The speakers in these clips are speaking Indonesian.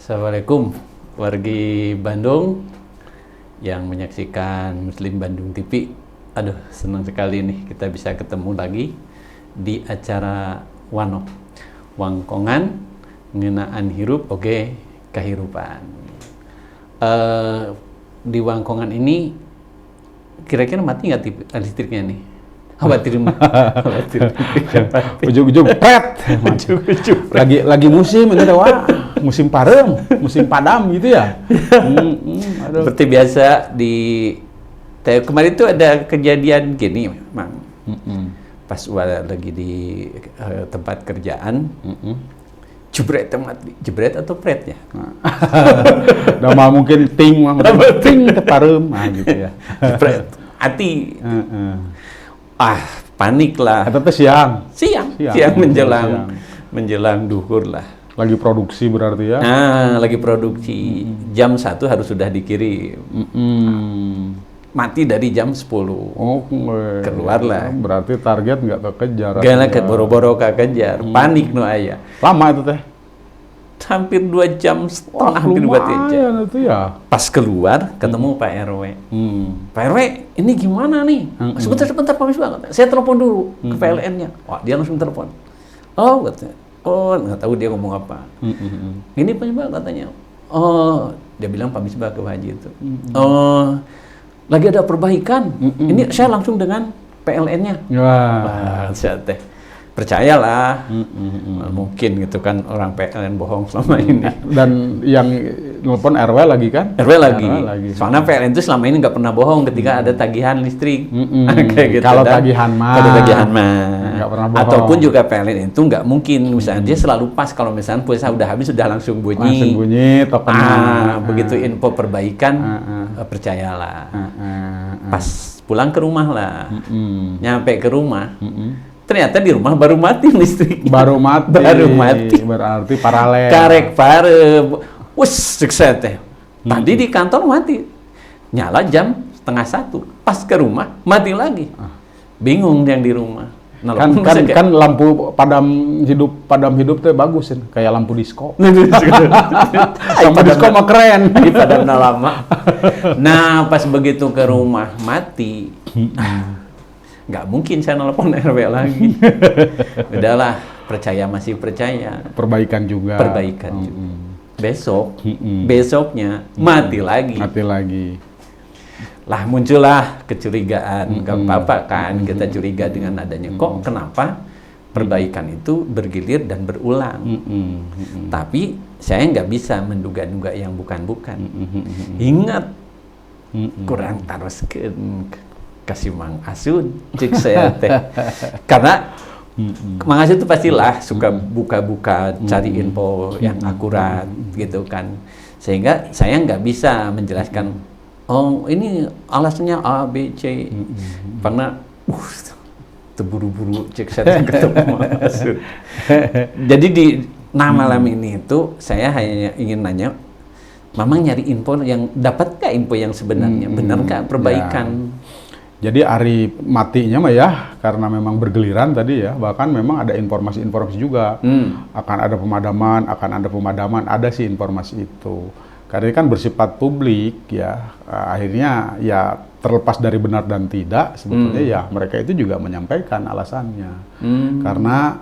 Assalamualaikum wargi Bandung yang menyaksikan Muslim Bandung TV. Aduh, senang sekali nih kita bisa ketemu lagi di acara Wano Wangkongan ngenaan hirup oke kehirupan. Di Wangkongan ini kira-kira mati nggak listriknya nih? Khawatir ujung-ujung pret lagi musim ini wah musim parem, musim padam gitu ya. Seperti biasa di kemarin itu ada kejadian gini, Mang. Pas lagi di tempat kerjaan, jebret mati, jebret atau pret ya? Nama mungkin ting parem, gitu ya. Jebret, mati. Panik lah. Atau siang menjelang duhur lah. Lagi produksi berarti ya? Lagi produksi. Jam 1 harus sudah dikirim. Mati dari jam 10. Keluarlah. Berarti target nggak kekejar. Gak boro-boro kekejar. Panik no ayah. Lama itu teh? Hampir 2 jam setengah. Lumayan itu ya. Pas keluar ketemu Pak RW. Pak RW, ini gimana nih? Sebentar Pak Misbah. Saya telepon dulu ke PLN-nya. Wah, dia langsung telepon. Oh, katanya. Oh, nggak tahu dia ngomong apa. Ini Pak Misbah katanya. Oh, dia bilang Pak Misbah ke Pak Haji itu. Oh, lagi ada perbaikan. Ini saya langsung dengan PLN-nya. Wah, saya teh percayalah. Mungkin gitu kan orang PLN bohong selama ini. Dan yang nelpon RW lagi kan? RW lagi. Soalnya PLN itu selama ini nggak pernah bohong ketika ada tagihan listrik. Kayak gitu. Kalau tagihan mah nggak pernah bohong. Ataupun juga PLN itu nggak mungkin. Misalnya dia selalu pas kalau misalnya pulsa udah habis sudah langsung bunyi. Langsung bunyi, begitu info perbaikan, percayalah. Pas pulang ke rumah lah. Nyampe ke rumah. Ternyata di rumah baru mati listrik. Baru mati. Berarti paralel. Karek pare. Sukses teh. Tadi di kantor mati. Nyala jam 12:30. Pas ke rumah mati lagi. Bingung yang di rumah. Nah, kan lampu padam hidup tuh bagus kan, kayak lampu disco. Lampu disco mah keren. Di padam lama. Nah, pas begitu ke rumah mati. Nggak mungkin saya nelpon RW lagi. Udahlah, masih percaya. Perbaikan juga. Besoknya mati lagi. Lah muncullah kecurigaan. Nggak apa-apa kan kita curiga dengan adanya. Kok kenapa perbaikan itu bergilir dan berulang? Tapi saya nggak bisa menduga-duga yang bukan-bukan. Ingat, kurang taroskeun kasih Mang Asun, cik saya teh. Karena Mang Asun itu pastilah suka buka-buka, cari info yang akurat gitu kan. Sehingga saya nggak bisa menjelaskan, oh ini alasannya A, B, C. Karena terburu-buru cik saya ketemu Mang Asun. Jadi di malam ini itu saya hanya ingin nanya, Mamang nyari info yang dapat nggak info yang sebenarnya, benar nggak perbaikan? Jadi hari matinya mah ya karena memang bergeliran tadi ya, bahkan memang ada informasi-informasi juga akan ada pemadaman, ada sih informasi itu. Karena ini kan bersifat publik ya, akhirnya ya terlepas dari benar dan tidak sebetulnya ya mereka itu juga menyampaikan alasannya. Karena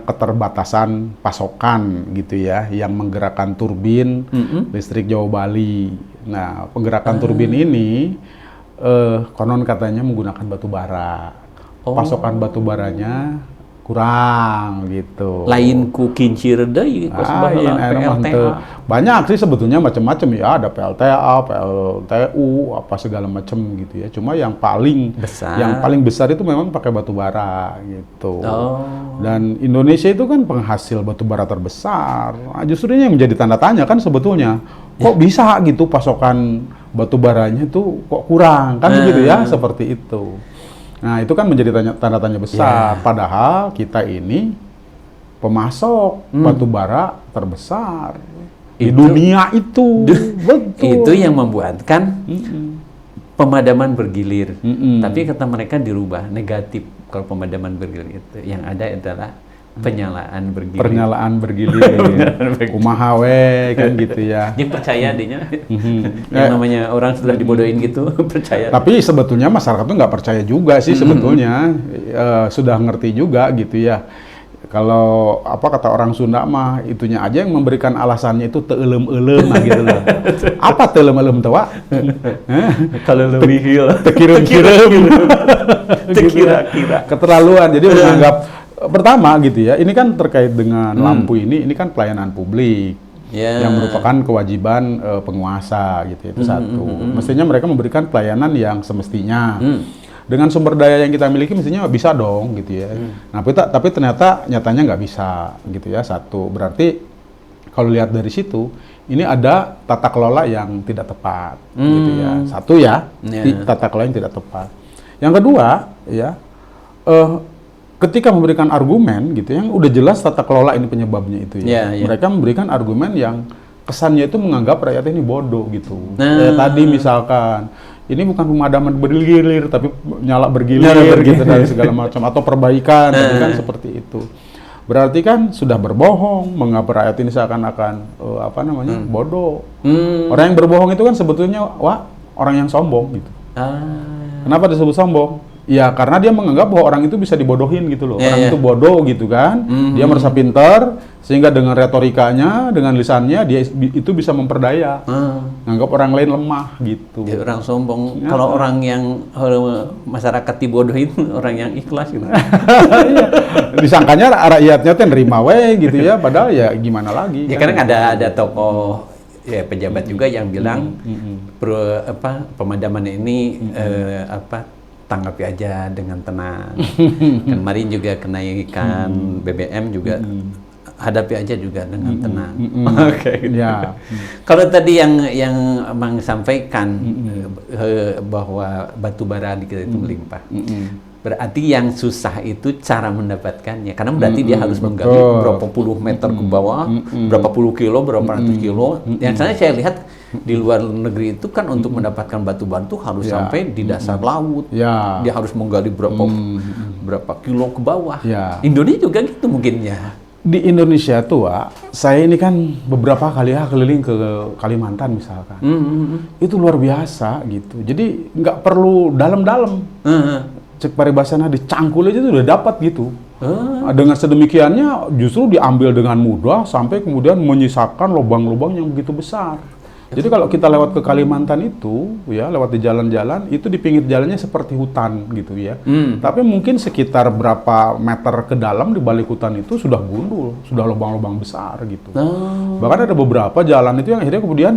keterbatasan pasokan gitu ya yang menggerakkan turbin listrik Jawa Bali. Nah, penggerakan turbin ini konon katanya menggunakan batu bara. Pasokan batu baranya kurang gitu. Lain ku kincir deui PLTA. Banyak sih sebetulnya macam-macam ya, ada PLTA, PLTU, apa segala macam gitu ya. Cuma yang paling besar itu memang pakai batu bara gitu. Dan Indonesia itu kan penghasil batu bara terbesar. Nah, justru ini yang menjadi tanda tanya kan sebetulnya. Kok bisa gitu pasokan batu baranya itu kok kurang kan begitu ya, seperti itu. Nah, itu kan menjadi tanda tanya besar. Padahal kita ini pemasok batu bara terbesar di dunia itu. Betul. Itu yang membuatkan pemadaman bergilir. Tapi kata mereka dirubah negatif kalau pemadaman bergilir itu. Yang ada adalah Penyalaan bergilir. Pernyalaan bergilir. Kumaha we kan gitu ya. Yang percaya adanya. Yang namanya orang sudah dibodohin gitu percaya. Tapi sebetulnya masyarakat tuh nggak percaya juga sih sebetulnya. Sudah ngerti juga gitu ya. Kalau apa kata orang Sunda mah itunya aja yang memberikan alasannya itu teulem-eulem nah gitu loh. Apa teulem-eulem teh, Wak? Kalau lebih hil. Tekirem-kirem. Kira-kira. Keterlaluan. Jadi menganggap pertama gitu ya, ini kan terkait dengan lampu ini kan pelayanan publik yang merupakan kewajiban penguasa gitu, itu satu. Mestinya mereka memberikan pelayanan yang semestinya. Dengan sumber daya yang kita miliki mestinya bisa dong gitu ya. Nah, tapi ternyata nyatanya nggak bisa gitu ya, satu. Berarti kalau lihat dari situ, ini ada tata kelola yang tidak tepat gitu ya. Satu ya, tata kelola yang tidak tepat. Yang kedua ya, ketika memberikan argumen gitu yang udah jelas tata kelola ini penyebabnya itu ya. Mereka memberikan argumen yang kesannya itu menganggap rakyat ini bodoh gitu. Tadi misalkan ini bukan pemadaman bergilir tapi nyala bergilir gitu dari segala macam atau perbaikan kan seperti itu. Berarti kan sudah berbohong, menganggap rakyat ini seakan-akan bodoh. Orang yang berbohong itu kan sebetulnya orang yang sombong gitu. Kenapa disebut sombong? Ya karena dia menganggap bahwa orang itu bisa dibodohin gitu loh. Orang itu bodoh gitu kan. Dia merasa pintar sehingga dengan retorikanya, dengan lisannya dia itu bisa memperdaya. Nganggap orang lain lemah gitu. Ya, orang sombong. Kalau orang yang masyarakat dibodohin orang yang ikhlas gitu. Disangkanya rakyatnya tuh nerima we gitu ya, padahal ya gimana lagi. Ya kan ada tokoh ya pejabat juga yang bilang pemadaman ini tanggapi aja dengan tenang. Kemarin juga kenaikan BBM juga hadapi aja juga dengan tenang. Oke. Ya. Kalau tadi yang Bang sampaikan bahwa batu bara di kita itu melimpah. Berarti yang susah itu cara mendapatkannya, karena berarti dia harus menggali berapa puluh meter ke bawah, berapa puluh kilo, berapa ratus kilo. Yang saya lihat di luar negeri itu kan untuk mendapatkan batu bara itu harus sampai di dasar laut. Dia harus menggali berapa kilo ke bawah. Indonesia juga gitu mungkin ya. Di Indonesia tuh, saya ini kan beberapa kali keliling ke Kalimantan misalkan. Itu luar biasa gitu. Jadi nggak perlu dalam-dalam. Cek paribasana dicangkul aja tuh udah dapat gitu. Dengan sedemikiannya justru diambil dengan mudah sampai kemudian menyisakan lubang-lubang yang begitu besar. Jadi kalau kita lewat ke Kalimantan itu, ya lewat di jalan-jalan, itu di pinggir jalannya seperti hutan gitu ya. Tapi mungkin sekitar berapa meter ke dalam di balik hutan itu sudah gundul, sudah lubang-lubang besar gitu. Bahkan ada beberapa jalan itu yang akhirnya kemudian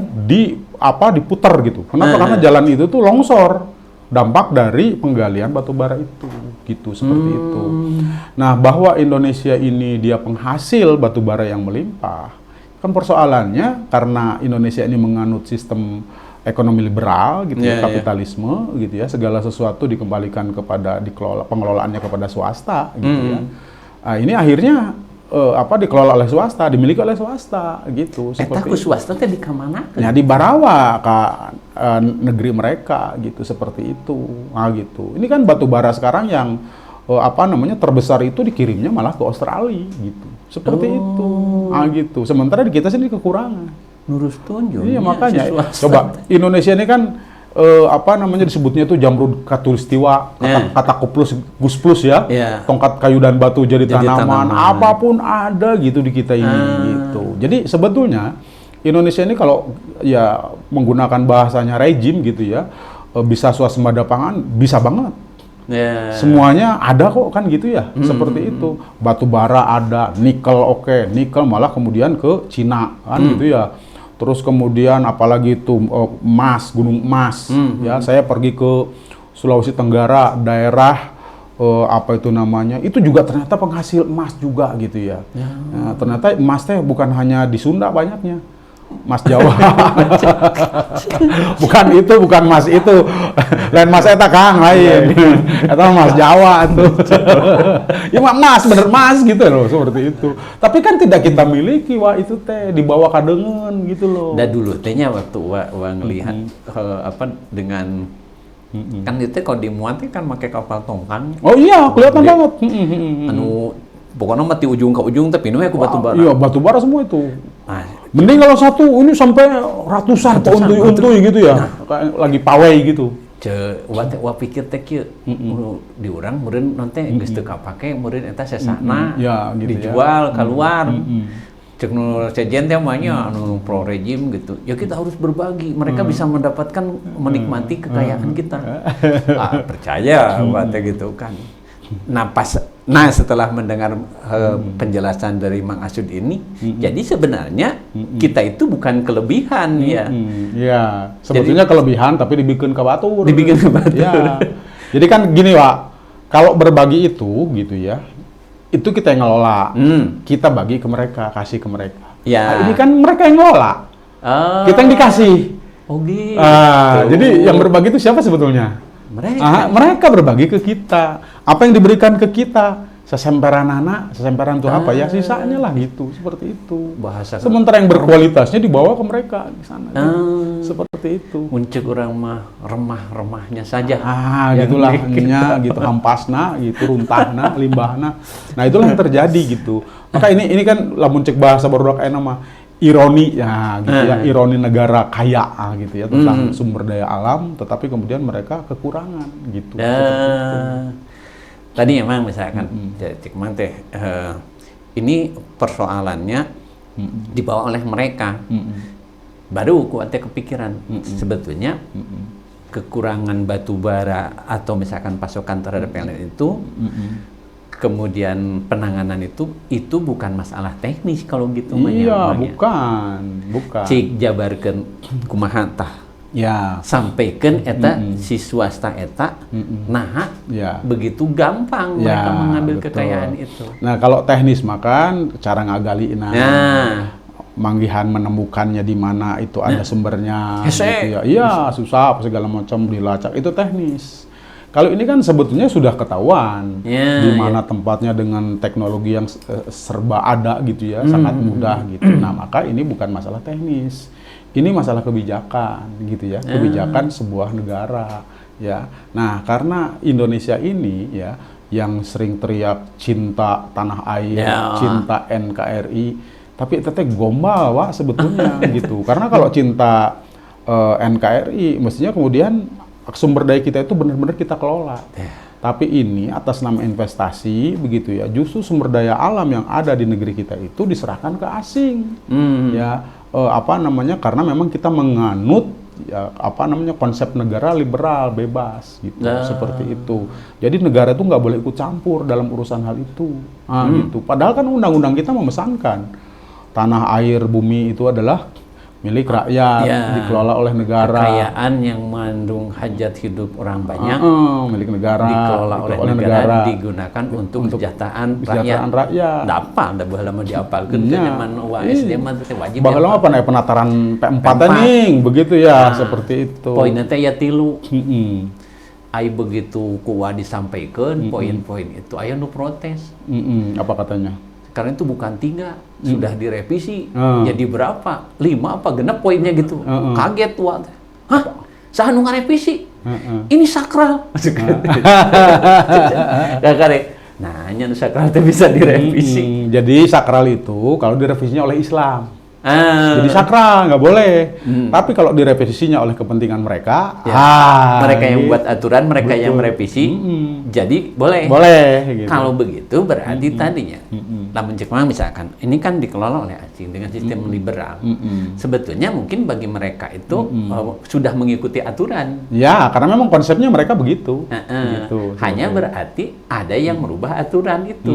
diputar gitu. Kenapa? Karena jalan itu tuh longsor. Dampak dari penggalian batu bara itu, gitu seperti itu. Nah, bahwa Indonesia ini dia penghasil batu bara yang melimpah, kan persoalannya karena Indonesia ini menganut sistem ekonomi liberal, gitu kapitalisme, gitu ya, segala sesuatu dikembalikan kepada pengelolaannya kepada swasta, gitu ya. Nah, ini akhirnya dikelola oleh swasta, dimiliki oleh swasta, gitu. Seperti swasta teh di mana? Ya di Barawa, negeri mereka, gitu, seperti itu. Nah, gitu. Ini kan batu bara sekarang yang terbesar itu dikirimnya malah ke Australia, gitu. Seperti itu. Nah, gitu. Sementara di kita sendiri kekurangan. Nurus tunjuk. Iya, makanya. Coba Indonesia ini kan disebutnya itu Jamrud Khatulistiwa, kata Kuplus, Gus Plus ya, tongkat kayu dan batu jadi tanaman, apapun ada gitu di kita ini gitu. Jadi sebetulnya Indonesia ini kalau ya menggunakan bahasanya rejim gitu ya, bisa swasembada pangan, bisa banget. Semuanya ada kok kan gitu ya, seperti itu. Batu bara ada, nikel nikel malah kemudian ke Cina kan gitu ya. Terus kemudian apalagi itu emas, gunung emas, ya saya pergi ke Sulawesi Tenggara, daerah itu juga ternyata penghasil emas juga gitu ya. Nah, ternyata emasnya bukan hanya di Sunda banyaknya, emas Jawa, bukan emas itu, lain emas eta Kang lain, atau emas Jawa tuh, ya emas bener emas gitu loh seperti itu. Tapi kan tidak kita miliki itu teh dibawa kadengen gitu loh. Dah dulu tehnya waktu ngelihat dengan kan itu kalau dimuat kan pakai kapal tongkang. Oh iya kelihatan banget. pokoknya mati ujung ke ujung tapi penuhnya ku batu bara. Iya, batu bara semua itu. Nah, mending kalau satu ini sampai ratusan untui gitu ya. Kayak lagi pawai gitu. Wa pikir teh kieu di urang meureun nanti geus teu kapake meureun eta sesana ya, gitu dijual keluar. Cek nu sejen teh mah nya anu pro rejim gitu. Ya kita harus berbagi. Mereka bisa mendapatkan menikmati kekayaan kita. Percaya teh gitu kan. Nah setelah mendengar penjelasan dari Mang Asud ini, jadi sebenarnya kita itu bukan kelebihan ya. Iya, sebetulnya kelebihan tapi dibikin ke batur. Dibikin ke batur. Ya. Jadi kan gini Pak, kalau berbagi itu gitu ya, itu kita yang ngelola. Kita bagi ke mereka, kasih ke mereka. Ya. Nah, ini kan mereka yang ngelola. Kita yang dikasih. Oh gitu. Jadi yang berbagi itu siapa sebetulnya? Mereka berbagi ke kita. Apa yang diberikan ke kita? Sesemperan anak, sesemperan itu apa ya? Sisanya lah gitu, seperti itu. Bahasa. Sementara yang berkualitasnya dibawa ke mereka di sana. Seperti itu. Muncul orang mah remah-remahnya saja. Gitulah nya gitu, hampasna gitu, runtahna, limbahna. Nah, itulah yang terjadi gitu. Maka ini kan lamun cek bahasa barudak aya nama ironi ya gitu ya, ironi negara kaya gitu ya tentang sumber daya alam, tetapi kemudian mereka kekurangan gitu. Tadi emang misalkan cek mang teh ini persoalannya dibawa oleh mereka. Baru ku teh kepikiran sebetulnya kekurangan batu bara atau misalkan pasokan terhadap PLN itu kemudian penanganan itu bukan masalah teknis kalau gitu. Iya, bukan. Cik jabarkeun kumaha tah. Ya, sampaikan eta si swasta eta begitu gampang mereka mengambil kekayaan itu. Nah, kalau teknis makan cara ngagali manggihan menemukannya di mana itu ada sumbernya gitu ya. Iya, susah segala macam dilacak itu teknis. Kalau ini kan sebetulnya sudah ketahuan di mana tempatnya dengan teknologi yang serba ada gitu ya, sangat mudah gitu. Nah, maka ini bukan masalah teknis. Ini masalah kebijakan gitu ya, kebijakan sebuah negara ya. Nah, karena Indonesia ini ya yang sering teriak cinta tanah air, cinta NKRI, tapi teteh gombal Wak sebetulnya gitu. Karena kalau cinta NKRI mestinya kemudian sumber daya kita itu benar-benar kita kelola. Tapi ini atas nama investasi begitu ya, justru sumber daya alam yang ada di negeri kita itu diserahkan ke asing. Ya, karena memang kita menganut ya, konsep negara liberal, bebas gitu, seperti itu. Jadi negara itu nggak boleh ikut campur dalam urusan hal itu. Gitu. Padahal kan undang-undang kita memesankan tanah, air, bumi itu adalah milik rakyat, dikelola oleh negara. Kekayaan yang mengandung hajat hidup orang banyak, milik negara, dikelola oleh negara, digunakan untuk kesejahteraan rakyat. Dapat, ada baheula mah diapalkeun teh nyaman UASD mah teh wajib. Baheula mah penataran P4 ning, begitu ya, seperti itu. Poinnya teh ya 3. Ai begitu kuwa disampaikan poin-poin itu, aya nu protes. Apa katanya? Karena itu bukan 3, sudah direvisi jadi berapa? 5 apa genep poinnya gitu. Kaget Wak. Hah? Saha nu ngarevisi? Ini sakral. Nanya nu sakral itu bisa direvisi. Jadi sakral itu kalau direvisinya oleh Islam. Jadi sakral, nggak boleh. Tapi kalau direvisinya oleh kepentingan mereka, mereka yang buat aturan, mereka yang merevisi, jadi boleh. Gitu. Kalau begitu berarti tadinya, namun misalkan ini kan dikelola oleh asing dengan sistem liberal. Sebetulnya mungkin bagi mereka itu sudah mengikuti aturan. Ya, karena memang konsepnya mereka begitu. Gitu, hanya berarti ada yang merubah aturan itu,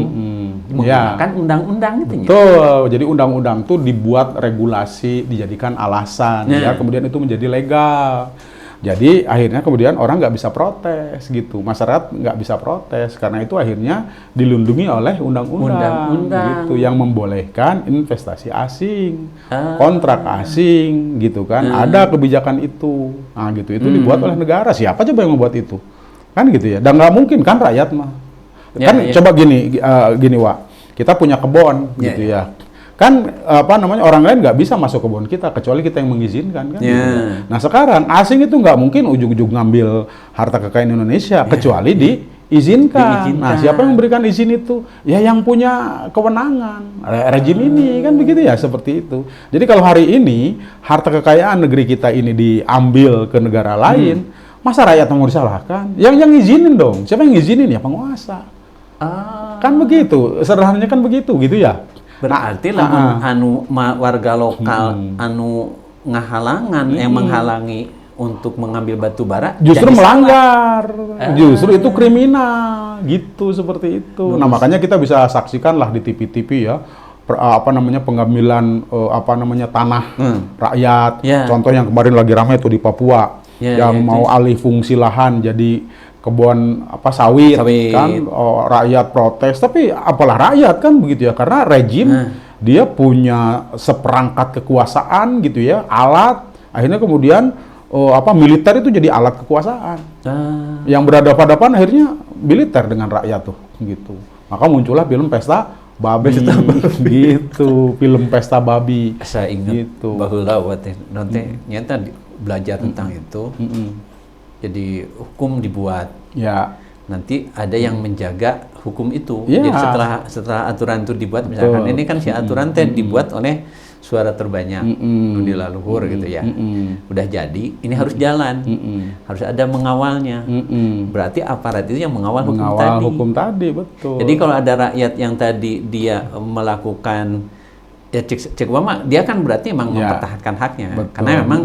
menggunakan undang-undang itu. Betul. Jadi undang-undang itu dibuat regulasi, dijadikan alasan, ya kemudian itu menjadi legal. Jadi akhirnya kemudian orang nggak bisa protes gitu, masyarakat nggak bisa protes karena itu akhirnya dilindungi oleh undang-undang gitu yang membolehkan investasi asing, kontrak asing gitu kan, ada kebijakan itu, nah gitu itu dibuat oleh negara. Siapa coba yang membuat itu kan gitu ya, dan nggak mungkin kan rakyat mah kan coba gini Wak, kita punya kebun gitu ya. Kan orang lain nggak bisa masuk kebun kita kecuali kita yang mengizinkan kan. Nah sekarang asing itu nggak mungkin ujug-ujug ngambil harta kekayaan Indonesia kecuali diizinkan. Nah, siapa yang memberikan izin itu? Ya yang punya kewenangan. Rejim ini kan begitu ya, seperti itu. Jadi kalau hari ini harta kekayaan negeri kita ini diambil ke negara lain, masa rakyat mau disalahkan? Yang izinin dong. Siapa yang izinin? Ya penguasa. Kan begitu. Sederhananya kan begitu gitu ya. Berarti anu warga lokal anu ngahalangan yang menghalangi untuk mengambil batu bara justru melanggar, justru itu kriminal gitu, seperti itu. Nah makanya kita bisa saksikan lah di TV-TV ya, pengambilan tanah rakyat. Contoh yang kemarin lagi ramai itu di Papua, yang mau alih fungsi lahan jadi kebun sawit. Kan rakyat protes, tapi apalah rakyat kan begitu ya, karena rejim dia punya seperangkat kekuasaan gitu ya, alat, akhirnya kemudian militer itu jadi alat kekuasaan. Yang berhadapan-hadapan akhirnya militer dengan rakyat tuh gitu. Maka muncullah film Pesta Babi gitu, film Pesta Babi. Saya ingat gitu. Baheula nanti nyata belajar tentang itu. Jadi hukum dibuat. Ya. Nanti ada yang menjaga hukum itu. Jadi setelah aturan itu dibuat, misalkan ini kan si aturan teh dibuat oleh suara terbanyak di laluhur gitu ya. Udah jadi, ini harus jalan. Harus ada mengawalnya. Berarti aparat itu yang mengawal hukum tadi. Betul. Jadi kalau ada rakyat yang tadi dia melakukan cek umpama, dia kan berarti memang mempertahankan haknya. Betul. Karena memang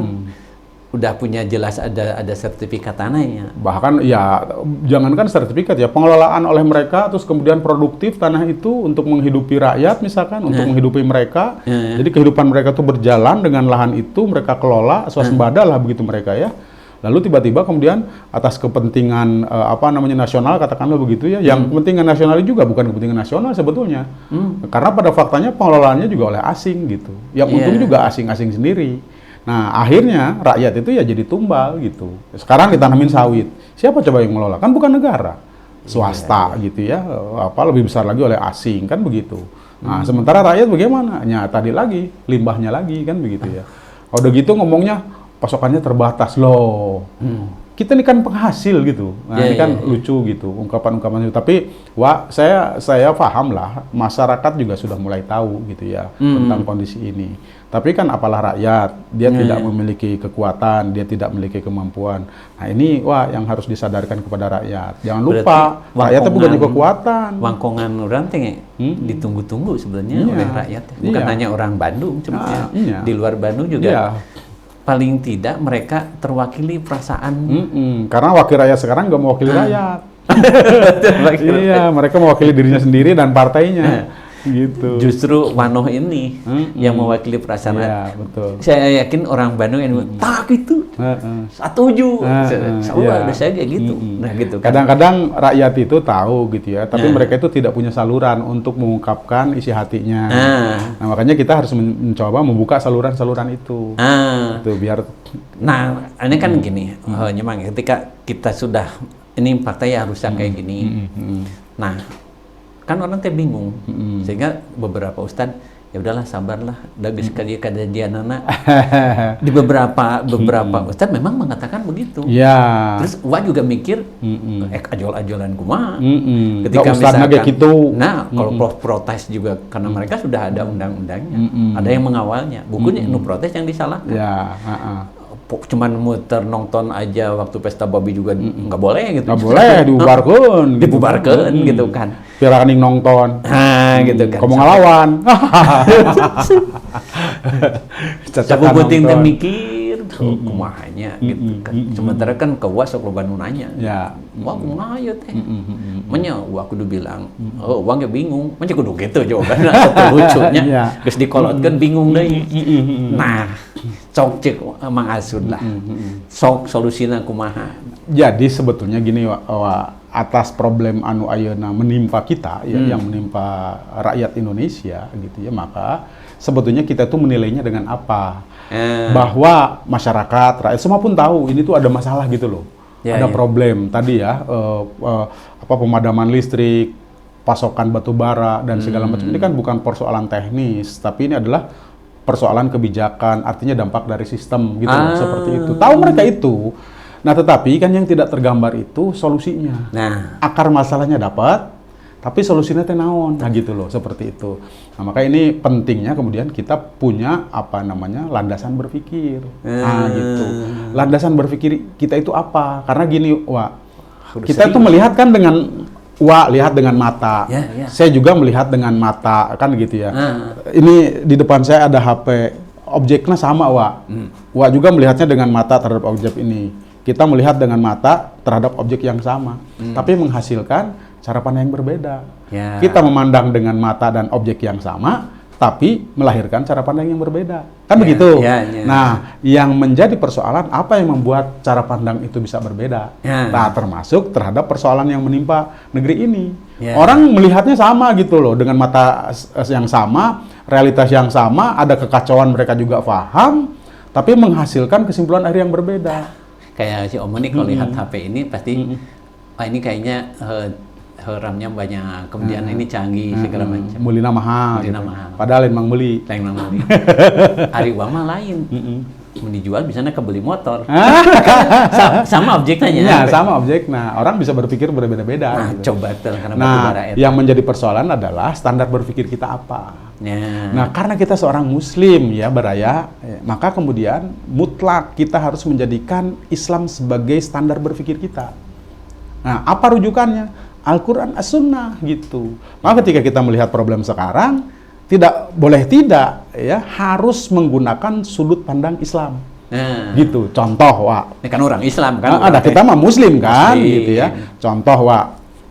udah punya jelas ada sertifikat tanahnya. Bahkan ya jangankan sertifikat ya, pengelolaan oleh mereka, terus kemudian produktif tanah itu untuk menghidupi rakyat misalkan, untuk menghidupi mereka. Jadi kehidupan mereka tuh berjalan dengan lahan itu, mereka kelola swasembada lah begitu mereka ya. Lalu tiba-tiba kemudian atas kepentingan nasional katakanlah begitu ya, yang kepentingan nasional juga bukan kepentingan nasional sebetulnya. Karena pada faktanya pengelolaannya juga oleh asing gitu. Yang untung juga asing-asing sendiri. Nah, akhirnya rakyat itu ya jadi tumbal gitu. Sekarang ditanamin sawit. Siapa coba yang mengelola? Kan bukan negara. Swasta gitu ya. Lebih besar lagi oleh asing, kan begitu. Nah, sementara rakyat bagaimana? Ya, tadi lagi, limbahnya lagi, kan begitu ya. Udah gitu ngomongnya pasokannya terbatas loh. Kita ini kan penghasil gitu. Nah, ini kan lucu gitu, ungkapan-ungkapan itu. Tapi, saya paham lah, masyarakat juga sudah mulai tahu gitu ya, tentang kondisi ini. Tapi kan apalah rakyat, dia tidak memiliki kekuatan, dia tidak memiliki kemampuan. Nah ini yang harus disadarkan kepada rakyat. Jangan lupa, rakyat itu punya kekuatan. Wangkongan orang ditunggu-tunggu sebenarnya oleh rakyat. Bukan hanya orang Bandung, di luar Bandung juga. Paling tidak mereka terwakili perasaan. Karena wakil rakyat sekarang nggak mewakili rakyat. Mereka mewakili dirinya sendiri dan partainya. Gitu. Justru Wanoh ini yang mewakili perasaan. Betul. Saya yakin orang Bandung yang tak itu setuju. Saya kayak gitu. Nah gitu. Kadang-kadang rakyat itu tahu gitu ya, tapi mereka itu tidak punya saluran untuk mengungkapkan isi hatinya. Nah makanya kita harus mencoba membuka saluran-saluran itu. Itu biar. Nah ini kan gini, memang ketika kita sudah ini faktanya harusnya kayak gini. Nah kan orang teh bingung, sehingga beberapa ustad ya udahlah sabarlah, dagis kali kejadian anak. Di beberapa ustad memang mengatakan begitu. Terus Wah juga mikir, ajol-ajolan kumaha. Ketika misalkan, gitu. Nah kalau protes juga karena mereka sudah ada undang-undangnya, ada yang mengawalnya. Bukunya nu protes yang disalahkan. Cuman muter nonton aja waktu Pesta Babi juga nggak boleh gitu. Nggak boleh, dibubarkan gitu kan. Piraning nonton. Gitu kan. Kamu ngelawan. Cabu penting teh mikir, kumahanya gitu kan. Sementara kan kewa sok loba nu nanya. Wah kumaha ieu teh? Manya wah kudu bilang, wah ge bingung. Manya kudu gitu jawabanna. Lucunya. Geus dikolotkeun bingung deui. Nah, sok cek Mang Asud lah. Sok solusina kumaha. Jadi sebetulnya gini atas problem anu ayeuna menimpa kita yang menimpa rakyat Indonesia gitu ya, maka sebetulnya kita tuh menilainya dengan apa? Bahwa masyarakat, rakyat semua pun tahu ini tuh ada masalah gitu loh. Ada problem tadi ya, pemadaman listrik, pasokan batu bara dan segala macam. Ini kan bukan persoalan teknis, tapi ini adalah persoalan kebijakan, artinya dampak dari sistem gitu loh, seperti itu. Tahu mereka itu. Nah, tetapi kan yang tidak tergambar itu solusinya. Nah, akar masalahnya dapat, tapi solusinya teh naon. Nah, gitu loh, seperti itu. Nah, maka ini pentingnya kemudian kita punya landasan berpikir. Nah, gitu. Landasan berpikir kita itu apa? Karena gini, kita tuh melihat kan lihat dengan mata. Saya juga melihat dengan mata, kan gitu ya. Ini di depan saya ada HP, objeknya sama, juga melihatnya dengan mata terhadap objek ini. Kita melihat dengan mata terhadap objek yang sama, tapi menghasilkan cara pandang yang berbeda. Kita memandang dengan mata dan objek yang sama, tapi melahirkan cara pandang yang berbeda. Kan begitu? Nah, yang menjadi persoalan apa yang membuat cara pandang itu bisa berbeda? Nah, termasuk terhadap persoalan yang menimpa negeri ini. Orang melihatnya sama gitu loh, dengan mata yang sama, realitas yang sama, ada kekacauan mereka juga paham, tapi menghasilkan kesimpulan akhir yang berbeda. Kayak si Om nih kalau lihat HP ini pasti, ini kayaknya RAM-nya banyak, kemudian ini canggih segala macam. Mulina mahal. Padahal emang beli. Ari Wama lain. Mau dijual misalnya kebeli motor. Sama objeknya. Sama objeknya. Orang bisa berpikir berbeda-beda. Nah, gitu. Coba karena yang menjadi persoalan adalah standar berpikir kita apa. Nah, karena kita seorang Muslim ya Baraya, maka kemudian mutlak kita harus menjadikan Islam sebagai standar berpikir kita. Nah, apa rujukannya? Al-Quran, As-Sunnah gitu. Maka ketika kita melihat problem sekarang, tidak harus menggunakan sudut pandang Islam. Gitu. Contoh, ini kan orang Islam kan. Ada kita mah Muslim kan, gitu ya. Contoh,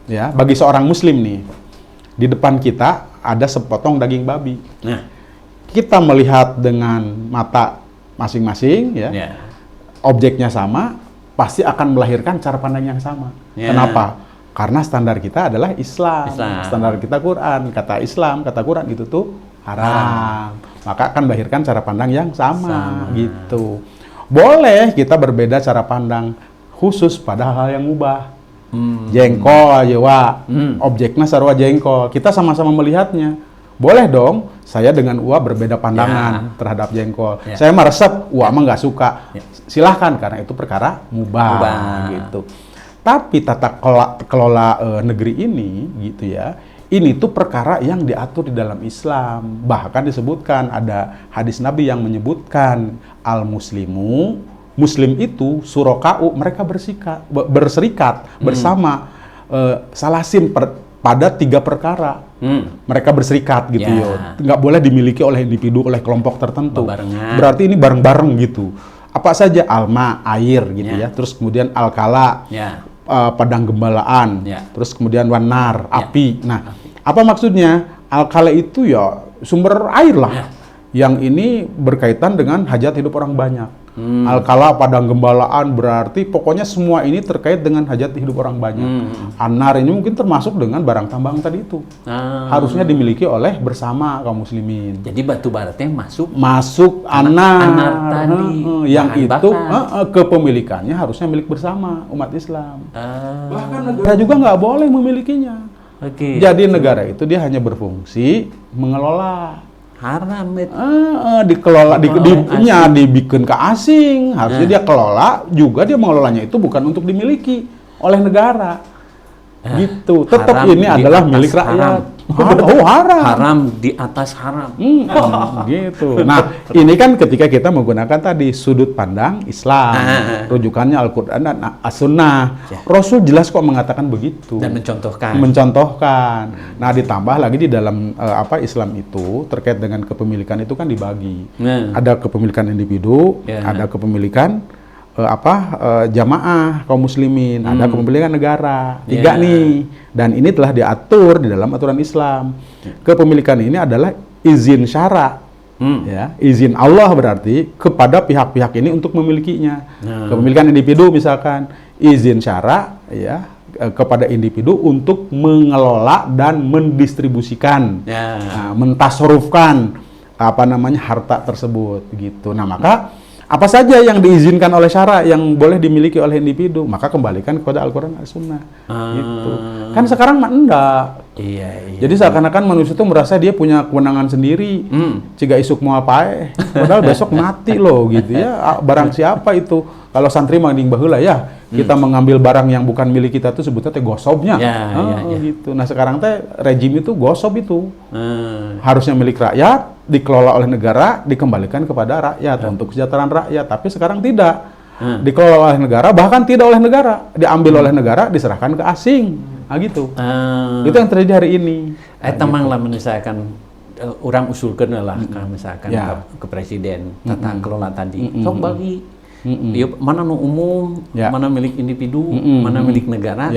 bagi seorang Muslim nih, di depan kita ada sepotong daging babi. Kita melihat dengan mata masing-masing, objeknya sama, pasti akan melahirkan cara pandang yang sama. Kenapa? Karena standar kita adalah Islam. Standar kita Quran. Kata Islam, kata Quran itu tuh haram. Maka akan melahirkan cara pandang yang sama. Gitu. Boleh kita berbeda cara pandang khusus pada hal yang mubah. Jengkol aja, objeknya sarua jengkol. Kita sama-sama melihatnya. Boleh dong, saya dengan berbeda pandangan terhadap jengkol. Saya mah resep, mah nggak suka. Silahkan, karena itu perkara mubah. Gitu. Tapi tata kelola negeri ini, gitu ya, ini tuh perkara yang diatur di dalam Islam. Bahkan disebutkan, ada hadis Nabi yang menyebutkan, al-muslimu, Muslim itu suraka'u, mereka berserikat bersama salasim pada 3 perkara. Mereka berserikat gitu ya. Nggak boleh dimiliki oleh individu, oleh kelompok tertentu. Berarti ini bareng-bareng gitu. Apa saja? Alma, air gitu ya. Terus kemudian alkala, padang gembalaan. Terus kemudian wanar, api. Nah, apa maksudnya? Alkala itu ya sumber air lah. Yang ini berkaitan dengan hajat hidup orang banyak. Alkala, padang gembalaan, berarti pokoknya semua ini terkait dengan hajat hidup orang banyak. Anar ini mungkin termasuk dengan barang tambang tadi itu. Harusnya dimiliki oleh bersama kaum muslimin. Jadi batu baratnya masuk anar tadi. Yang itu kepemilikannya harusnya milik bersama umat Islam. Bahkan negara juga nggak boleh memilikinya. Jadi negara itu dia hanya berfungsi mengelola. Haram dikelola, dibikin ke asing, harusnya dia kelola juga, dia mengelolanya itu bukan untuk dimiliki oleh negara. Gitu. Tetap ini adalah milik rakyat. Haram. Haram di atas haram. Gitu. Nah, ini kan ketika kita menggunakan tadi sudut pandang Islam, rujukannya Al-Quran dan As-Sunnah. Rasul jelas kok mengatakan begitu. Dan mencontohkan. Nah, ditambah lagi di dalam Islam itu terkait dengan kepemilikan itu kan dibagi. Ada kepemilikan individu, ada kepemilikan jamaah kaum muslimin, ada kepemilikan negara. 3 nih. Dan ini telah diatur di dalam aturan Islam. Kepemilikan ini adalah izin syara. Izin Allah berarti kepada pihak-pihak ini untuk memilikinya. Kepemilikan individu misalkan izin syara kepada individu untuk mengelola dan mendistribusikan, mentasarufkan harta tersebut gitu. Nah, maka apa saja yang diizinkan oleh syara yang boleh dimiliki oleh individu, maka kembalikan kepada Al-Quran dan As-Sunnah. Gitu. Kan sekarang mah enggak. Iya. Jadi seakan-akan manusia itu merasa dia punya kewenangan sendiri. Ciga isuk mau apa padahal besok mati loh gitu ya. Barang siapa itu? Kalau santri mangding baheula ya, kita mengambil barang yang bukan milik kita tuh sebutnya teh gosobnya. Gitu. Nah, sekarang teh rejim itu gosob itu. Harusnya milik rakyat, dikelola oleh negara, dikembalikan kepada rakyat untuk kesejahteraan rakyat. Tapi sekarang tidak. Dikelola oleh negara, bahkan tidak oleh negara, diambil oleh negara, diserahkan ke asing. Gitu. Itu yang terjadi hari ini. Tamang lah misalkan orang usulkan lah misalkan ke presiden tata kelola tadi. Sok bagi mana nu umum, mana milik individu, mana milik negara.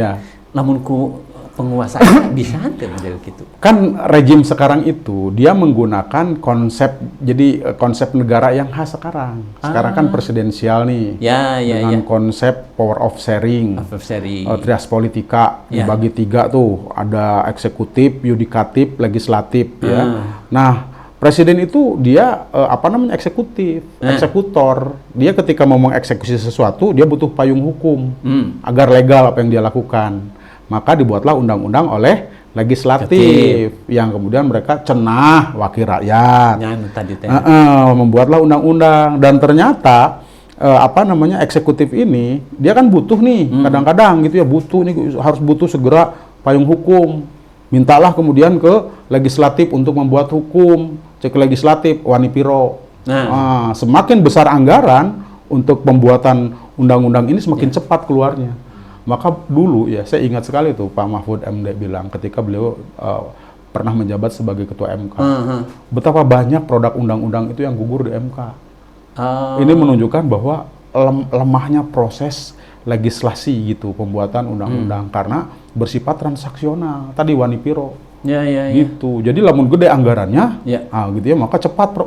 Namun ku penguasa bisa model gitu. Kan rejim sekarang itu dia menggunakan konsep, jadi konsep negara yang khas sekarang. Sekarang kan presidensial nih. Dengan konsep power of sharing. Trias politika dibagi 3 tuh, ada eksekutif, yudikatif, legislatif ya. Nah, presiden itu dia eksekutif, eksekutor. Dia ketika mau mengeksekusi sesuatu, dia butuh payung hukum agar legal apa yang dia lakukan. Maka dibuatlah undang-undang oleh legislatif yang kemudian mereka cenah wakil rakyat. Membuatlah undang-undang dan ternyata eksekutif ini dia kan butuh nih kadang-kadang gitu ya, harus butuh segera payung hukum. Mintalah kemudian ke legislatif untuk membuat hukum, cek legislatif wani piro. Semakin besar anggaran untuk pembuatan undang-undang ini semakin cepat keluarnya. Maka dulu ya saya ingat sekali tuh Pak Mahfud MD bilang ketika beliau pernah menjabat sebagai ketua MK, betapa banyak produk undang-undang itu yang gugur di MK. Ini menunjukkan bahwa lemahnya proses legislasi gitu, pembuatan undang-undang karena bersifat transaksional. Tadi wani piro. Gitu. Jadi lamun gede anggarannya, gitu ya, maka cepat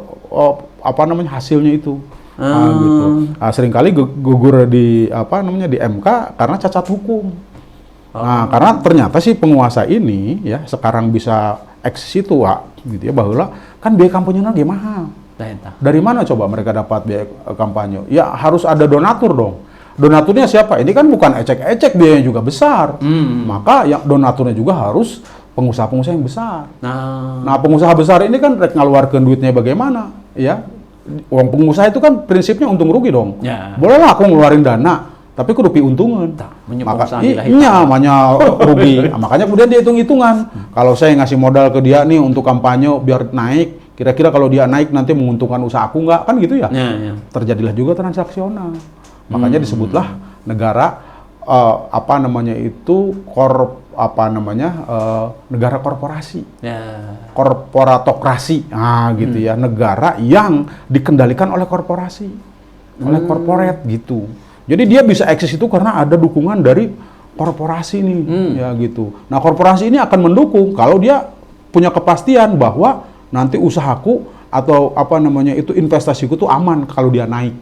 hasilnya itu. Gitu. Seringkali gugur di di MK karena cacat hukum. Karena ternyata si penguasa ini ya sekarang bisa eksis itu gitu ya, bahwa kan biaya kampanye dia mahal. Dari mana coba mereka dapat biaya kampanye? Ya harus ada donatur dong. Donaturnya siapa? Ini kan bukan ecek-ecek, biayanya juga besar. Maka yang donaturnya juga harus pengusaha-pengusaha yang besar. Nah, pengusaha besar ini kan ngeluarkan duitnya bagaimana? Ya, uang pengusaha itu kan prinsipnya untung rugi dong. Bolehlah aku ngeluarin dana, tapi kudu piuntungan. Namanya rugi. Makanya kemudian dia hitung-hitungan. Kalau saya ngasih modal ke dia nih untuk kampanye biar naik, kira-kira kalau dia naik nanti menguntungkan usaha aku nggak? Kan gitu ya. Terjadilah juga transaksional. Makanya disebutlah negara negara korporasi, korporatokrasi, gitu ya, negara yang dikendalikan oleh korporasi, oleh korporat gitu. Jadi dia bisa eksis itu karena ada dukungan dari korporasi nih, ya gitu. Nah, korporasi ini akan mendukung kalau dia punya kepastian bahwa nanti usahaku atau investasiku tuh aman kalau dia naik.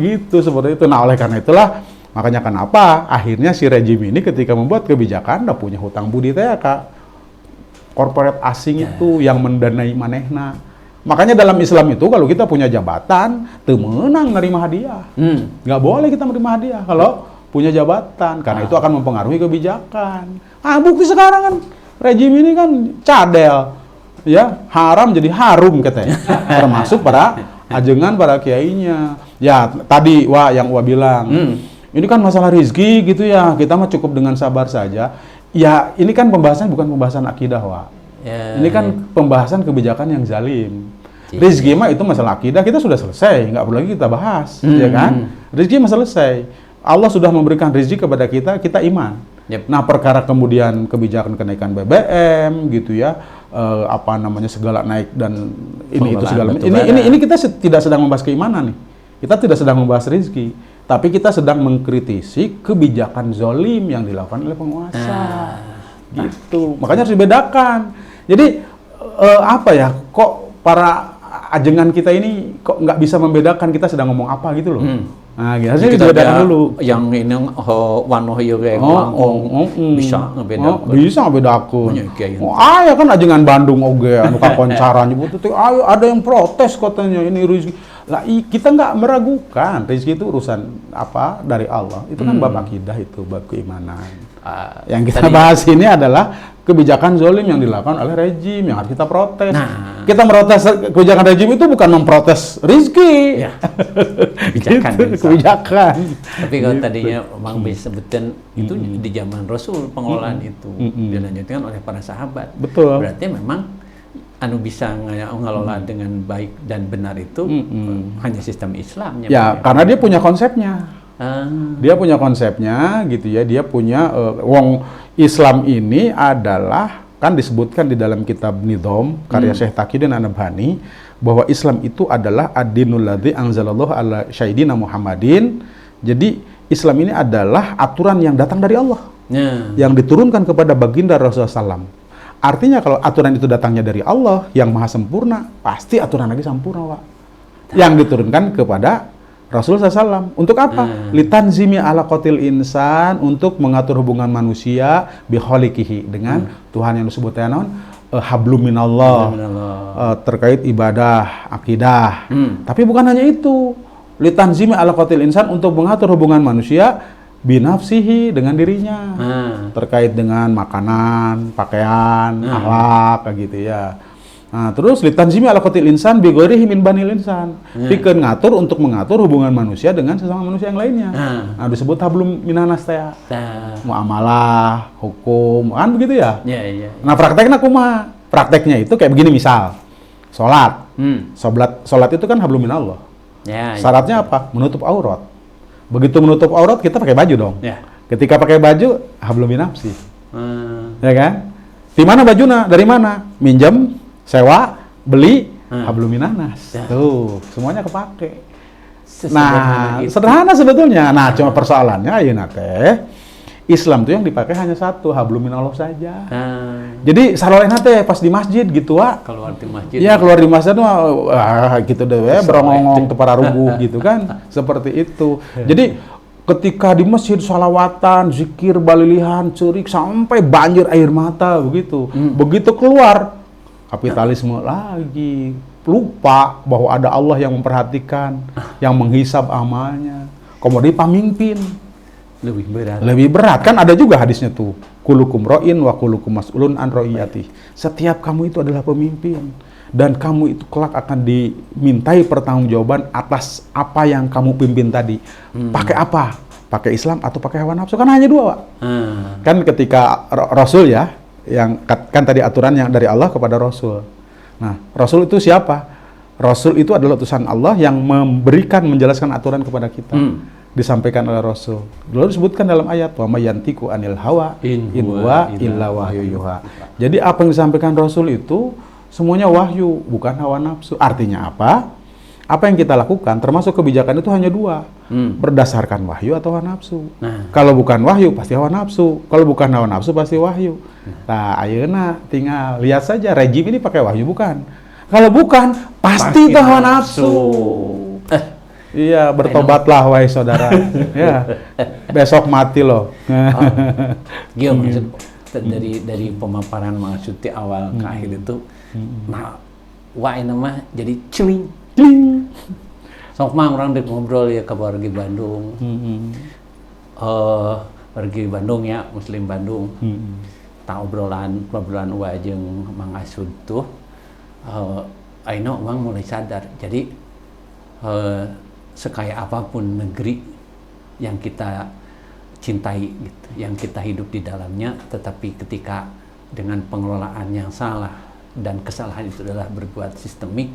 Gitu seperti itu. Nah, oleh karena itulah makanya kenapa akhirnya si rejim ini ketika membuat kebijakan udah punya hutang budi teh Kak. Korporat asing itu yang mendanai manehna. Makanya dalam Islam itu kalau kita punya jabatan, teu meunang nerima hadiah. Nggak boleh kita menerima hadiah kalau punya jabatan karena itu akan mempengaruhi kebijakan. Bukti sekarang kan rejim ini kan cadel. Ya, haram jadi harum katanya. Termasuk para ajengan para kiainya. Ya, tadi yang bilang. Ini kan masalah rezeki gitu ya, kita mah cukup dengan sabar saja. Ya, ini kan pembahasan bukan pembahasan akidah, ini kan pembahasan kebijakan yang zalim. Rezeki mah itu masalah akidah, kita sudah selesai, nggak perlu lagi kita bahas, ya kan? Rezeki mah selesai. Allah sudah memberikan rezeki kepada kita, kita iman. Nah, perkara kemudian kebijakan kenaikan BBM gitu ya, segala naik dan ini itu segala. Ini kita tidak sedang membahas keimanan nih. Kita tidak sedang membahas rezeki. Tapi kita sedang mengkritisi kebijakan zolim yang dilakukan oleh penguasa. Gitu. Makanya harus dibedakan. Jadi, kok para ajengan kita ini kok nggak bisa membedakan kita sedang ngomong apa gitu loh. Nah, gitu. Harusnya dibedakan dulu. Yang ini wanoh ieu ge bisa ngebedakan. Bisa ngebedakan. Ya kan ajengan Bandung oge anu kakoncara nyebut itu ayo ada yang protes katanya ini rezeki. Lah kita nggak meragukan rezeki itu urusan dari Allah. Itu kan bab akidah itu, bab keimanan. Yang kita bahas ini adalah kebijakan zolim yang dilakukan oleh rejim yang harus kita protes. Nah, kita merotes kebijakan rejim itu bukan memprotes rizki. Ya. Kebijakan. Gitu, kebijakan. Tapi kalau tadinya Bang Bey sebutkan itu di zaman Rasul pengelolaan itu dilanjutkan oleh para sahabat. Betul. Berarti memang anu bisa mengelola dengan baik dan benar itu hanya sistem Islamnya. Ya, karena dia punya konsepnya. Dia punya konsepnya gitu ya, dia punya wong Islam ini adalah kan disebutkan di dalam kitab Nidham karya Syekh Taqiyuddin An-Nabhani bahwa Islam itu adalah ad-dinul ladzi anzalallahu ala sayyidina Muhammadin. Jadi Islam ini adalah aturan yang datang dari Allah. Yang diturunkan kepada baginda Rasulullah SAW. Artinya kalau aturan itu datangnya dari Allah yang maha sempurna, pasti aturan lagi sempurna, Pak. Yang diturunkan kepada Rasulullah SAW. Untuk apa? Litanzimi ala qatil insan, untuk mengatur hubungan manusia bikholikihi, dengan Tuhan yang disebutnya naon? Hablum minallah. Terkait ibadah, akidah. Tapi bukan hanya itu. Litanzimi ala qatil insan, untuk mengatur hubungan manusia binafsihi, dengan dirinya. Terkait dengan makanan, pakaian, akhlak, kayak gitu ya. Nah, terus litanzimi ala qatil insan bi ghairihi min banil insan. Pikeun ngatur untuk mengatur hubungan manusia dengan sesama manusia yang lainnya. Nah, disebut hablum minanas teh. Muamalah, hukum, kan begitu ya? Iya. Nah, prakteknya kumaha? Prakteknya itu kayak begini, misal salat. Salat itu kan hablum minallah. Syaratnya apa? Menutup aurat. Begitu menutup aurat kita pakai baju dong. Ketika pakai baju hablum minafsi. Ya kan? Di mana bajuna? Dari mana? Minjem, sewa, beli, hablum minanas. Tuh, semuanya kepake. Nah, sederhana sebetulnya. Nah, cuma persoalannya ayeuna teh Islam tuh yang dipakai hanya satu, hablum minallah saja. Jadi sarolehna teh pas di masjid gitu, Wak. Keluar di masjid. Iya, keluar di masjid mah gitu deh we, berongong teu pararuguh gitu kan. Seperti itu. Jadi ketika di masjid salawatan, zikir, balilihan, cerik sampai banjir air mata begitu. Begitu keluar kapitalisme lagi, lupa bahwa ada Allah yang memperhatikan, yang menghisab amalnya. Kemudian pamimpin lebih berat kan, ada juga hadisnya tuh, kulukum ro'in wa kulukum mas'ulun an ro'iyati. Setiap kamu itu adalah pemimpin dan kamu itu kelak akan dimintai pertanggungjawaban atas apa yang kamu pimpin tadi. Pakai apa? Pakai Islam atau pakai hawa nafsu? Kan hanya dua, Pak. Kan ketika Rasul ya, yang kan tadi aturan yang dari Allah kepada Rasul. Nah, Rasul itu siapa? Rasul itu adalah utusan Allah yang memberikan, menjelaskan aturan kepada kita. Disampaikan oleh Rasul. Lalu disebutkan dalam ayat wa may yantiqu anil hawa in huwa illa wahyu yuha. Jadi apa yang disampaikan Rasul itu semuanya wahyu, bukan hawa nafsu. Artinya apa? Apa yang kita lakukan termasuk kebijakan itu hanya dua. Berdasarkan wahyu atau hawa nafsu. Kalau bukan wahyu pasti hawa nafsu. Kalau bukan hawa nafsu pasti wahyu. Nah, ayeuna tinggal lihat saja rejim ini pakai wahyu bukan. Kalau bukan pasti itu hawa nafsu. Iya, bertobatlah wahai saudara. Ya. Besok mati loh. Gio, maksud dari pemaparan maksud di awal ke akhir itu nah wae nama jadi celing. Sok mah orang dek ngobrol ya ke wargi Bandung. Wargi Bandung ya, Muslim Bandung. Tak obrolan wae jeung Mang Asud tuh. Aino orang mulai sadar. Jadi sekaya apapun negeri yang kita cintai gitu, yang kita hidup di dalamnya, tetapi ketika dengan pengelolaan yang salah dan kesalahan itu adalah berbuat sistemik,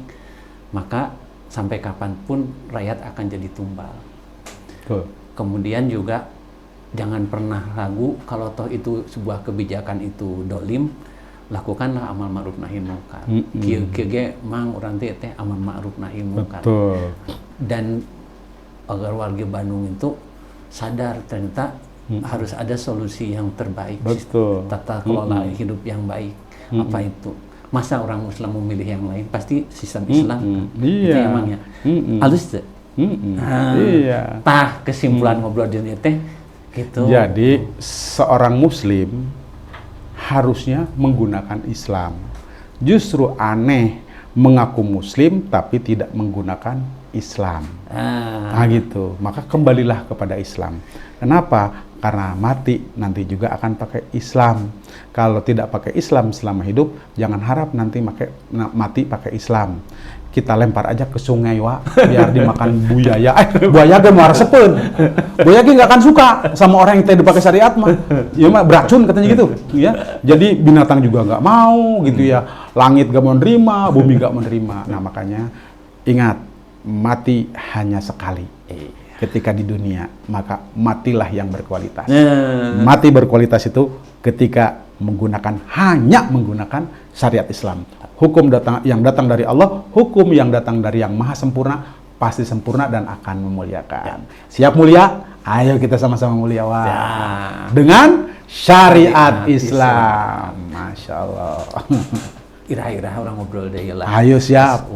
maka sampai kapanpun rakyat akan jadi tumbal. Kemudian juga jangan pernah ragu kalau toh itu sebuah kebijakan itu dolim, lakukanlah amal ma'ruf nahi munkar. Kieu ge mang urang teh amal ma'ruf nahi munkar. Dan agar warga Bandung itu sadar ternyata harus ada solusi yang terbaik, tata kelola hidup yang baik. Apa itu? Masa orang Muslim memilih yang lain? Pasti sistem Islam. Itu emangnya. Halus tuh. Iya. Tah kesimpulan ngobrol di teh gitu. Jadi seorang Muslim harusnya menggunakan Islam. Justru aneh mengaku Muslim tapi tidak menggunakan Islam. Nah gitu, maka kembalilah kepada Islam. Kenapa? Karena mati nanti juga akan pakai Islam. Kalau tidak pakai Islam selama hidup, jangan harap nanti mati pakai Islam. Kita lempar aja ke sungai, biar dimakan buaya. Buaya ge muara sepeun. Buaya ge nggak akan suka sama orang yang tidak pakai syariat mah. Ya mah beracun katanya gitu, ya. Jadi binatang juga nggak mau gitu ya. Langit nggak mau nerima, bumi nggak mau nerima. Nah makanya ingat, mati hanya sekali. Ketika di dunia, maka matilah yang berkualitas. Mati berkualitas itu ketika hanya menggunakan syariat Islam. Hukum yang datang dari Allah, hukum yang datang dari yang maha sempurna, pasti sempurna dan akan memuliakan. Siap mulia? Ayo kita sama-sama mulia, dengan syariat Islam. Masya Allah. Ira-ira orang ngobrol deh lah. Ayo siap.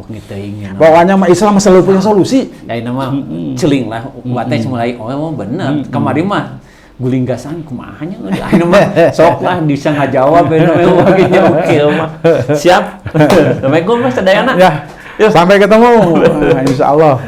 Pokoknya mah Islam selalu punya solusi. Ya ini mah celing lah. Watanya mulai bener. Kemarin mah guling gasan kumahanya. Ini mah sok lah bisa ngajawab. Oke mah. Siap. Assalamualaikum Mas Sadayana. Ya. Sampai ketemu. Insya Allah.